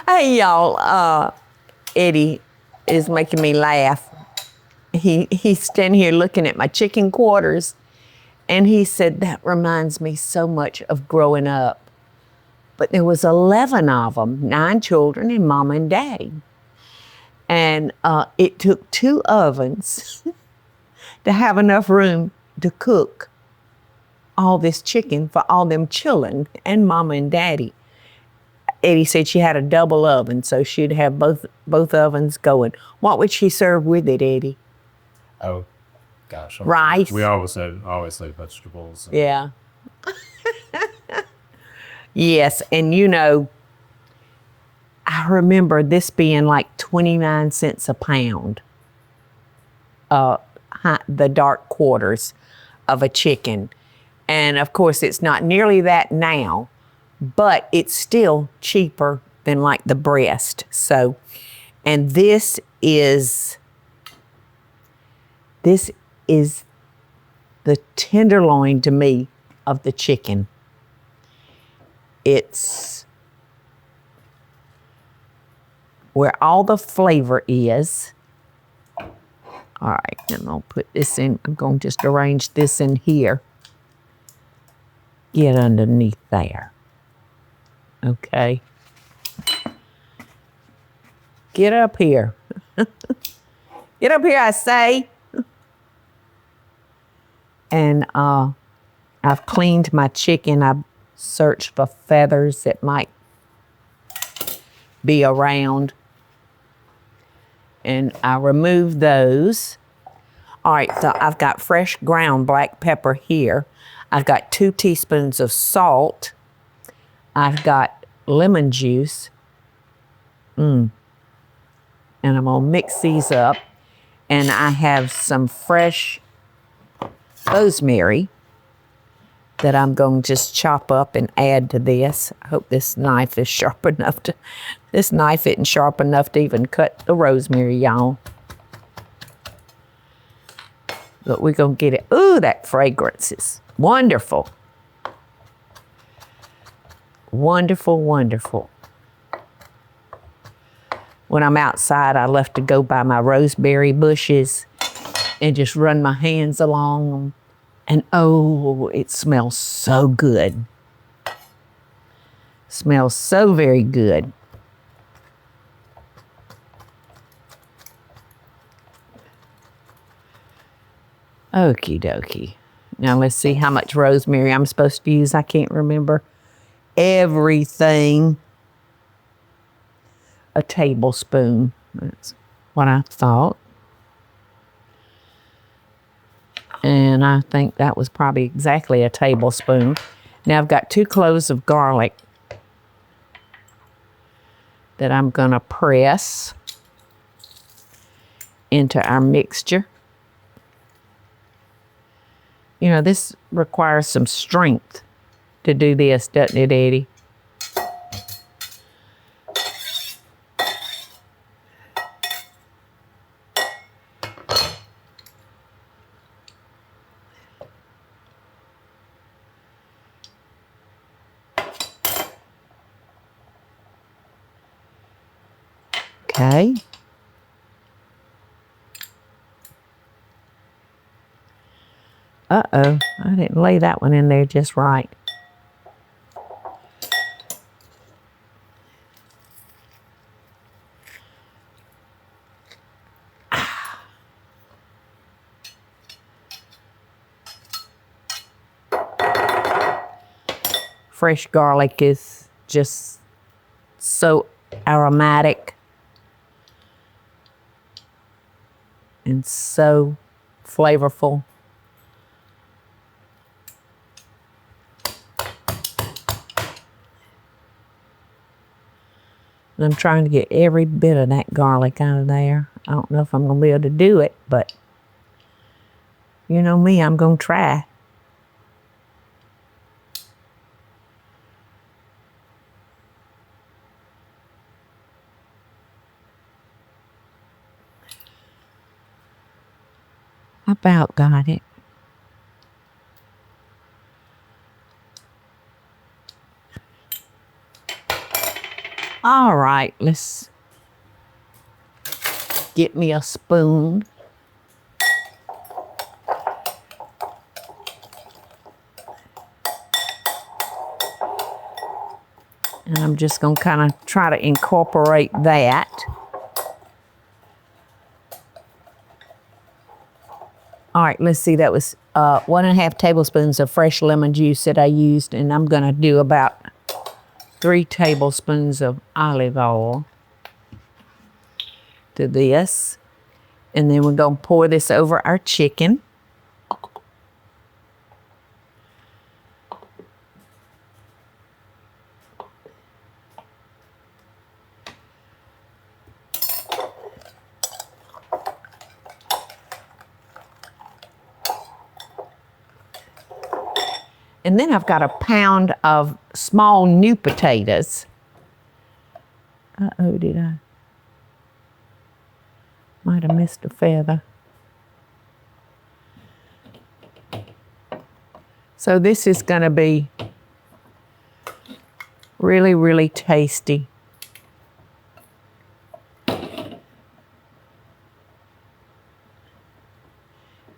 Hey, y'all. Eddie is making me laugh. He's standing here looking at my chicken quarters, and he said, that reminds me so much of growing up. But there was 11 of them, 9 children and mom and dad. And it took 2 ovens to have enough room to cook all this chicken for all them children and mama and daddy. Eddie said she had a double oven, so she'd have both ovens going. What would she serve with it, Eddie? Oh, gosh. Rice. We always say vegetables. Yeah. Yes, and you know, I remember this being like 29 cents a pound, the dark quarters of a chicken. And of course, it's not nearly that now, but it's still cheaper than like the breast. So, and this is the tenderloin to me of the chicken. It's where all the flavor is. All right, and I'll put this in. I'm going to just arrange this in here. Get underneath there. Okay. Get up here. Get up here, I say. And I've cleaned my chicken. I've searched for feathers that might be around. And I removed those. All right, so I've got fresh ground black pepper here. I've got 2 teaspoons of salt. I've got lemon juice. And I'm gonna mix these up. And I have some fresh rosemary that I'm going to just chop up and add to this. I hope this knife is sharp enough to, this knife isn't sharp enough to even cut the rosemary, y'all. But we're gonna get it. Ooh, that fragrance is wonderful. Wonderful, wonderful. When I'm outside, I love to go by my rosemary bushes and just run my hands along them. And oh, it smells so good. Smells so very good. Okie dokie. Now let's see how much rosemary I'm supposed to use. I can't remember everything. A tablespoon. That's what I thought. And I think that was probably exactly a tablespoon. Now I've got 2 cloves of garlic that I'm gonna press into our mixture. You know, this requires some strength to do this, doesn't it, Eddie? Okay. Uh-oh, I didn't lay that one in there just right. Fresh garlic is just so aromatic and so flavorful. And I'm trying to get every bit of that garlic out of there. I don't know if I'm going to be able to do it, but you know me, I'm going to try. About got it. All right, let's get me a spoon. And I'm just going to kind of try to incorporate that. All right, let's see, that was 1.5 tablespoons of fresh lemon juice that I used, and I'm gonna do about 3 tablespoons of olive oil to this. And then we're gonna pour this over our chicken. And then I've got a pound of small new potatoes. Uh-oh, did I? Might have missed a feather. So this is gonna be really, really tasty.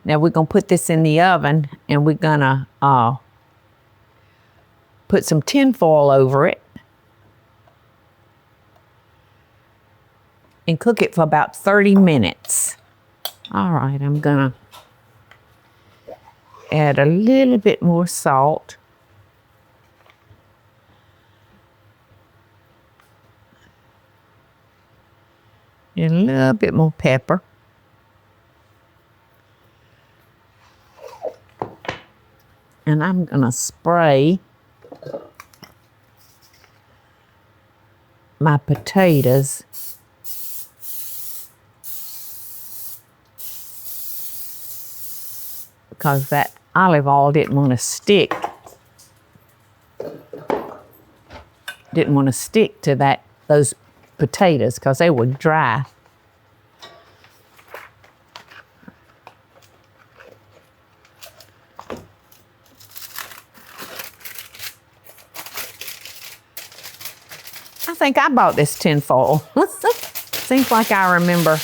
Now we're gonna put this in the oven and we're gonna put some tin foil over it and cook it for about 30 minutes. All right, I'm gonna add a little bit more salt. And a little bit more pepper. And I'm gonna spray my potatoes because that olive oil didn't want to stick. Didn't want to stick to those potatoes because they were dry. I think I bought this tin foil. Seems like I remember.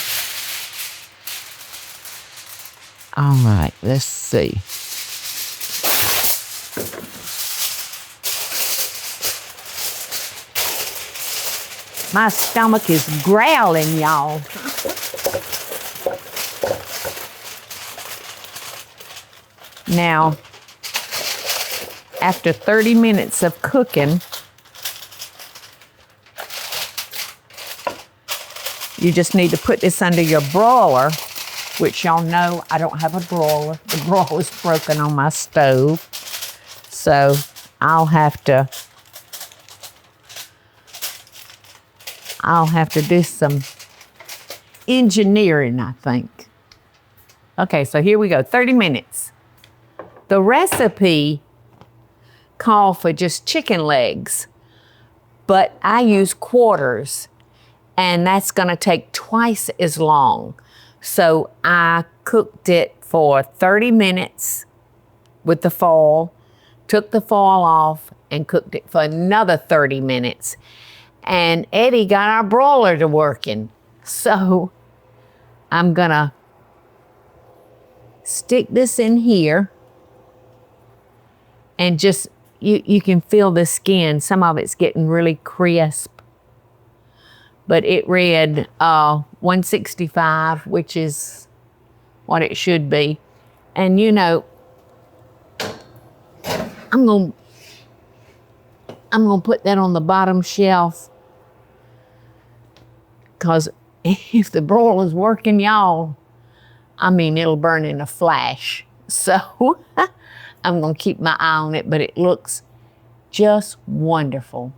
All right, let's see. My stomach is growling, y'all. Now, after 30 minutes of cooking, you just need to put this under your broiler, which y'all know I don't have a broiler. The broiler's broken on my stove. So I'll have to do some engineering, I think. Okay, so here we go, 30 minutes. The recipe called for just chicken legs, but I use quarters, and that's gonna take twice as long. So I cooked it for 30 minutes with the foil, took the foil off, and cooked it for another 30 minutes. And Eddie got our broiler to working. So I'm gonna stick this in here and just, you can feel the skin. Some of it's getting really crisp. But it read 165, which is what it should be. And you know, I'm gonna put that on the bottom shelf, because if the broiler's working, y'all, I mean, it'll burn in a flash. So I'm gonna keep my eye on it, but it looks just wonderful.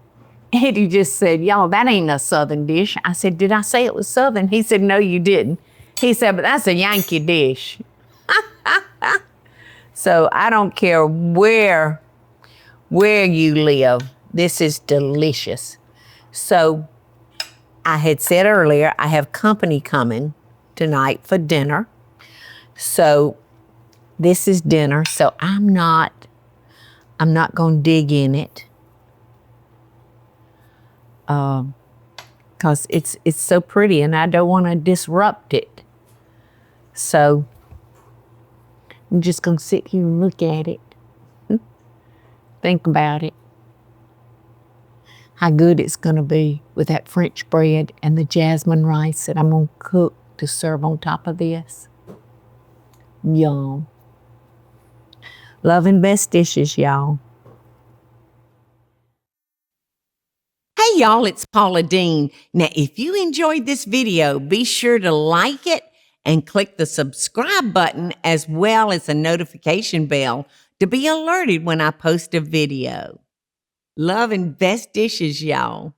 Eddie just said, y'all, that ain't a Southern dish. I said, did I say it was Southern? He said, no, you didn't. He said, but that's a Yankee dish. So I don't care where you live, this is delicious. So I had said earlier, I have company coming tonight for dinner. So this is dinner, so I'm not gonna dig in it. because it's so pretty and I don't want to disrupt it. So I'm just going to sit here and look at it. Think about it. How good it's going to be with that French bread and the jasmine rice that I'm going to cook to serve on top of this. Yum. Love and best dishes, y'all. Hey y'all, it's Paula Deen. Now, if you enjoyed this video, be sure to like it and click the subscribe button as well as the notification bell to be alerted when I post a video. Love and best dishes, y'all.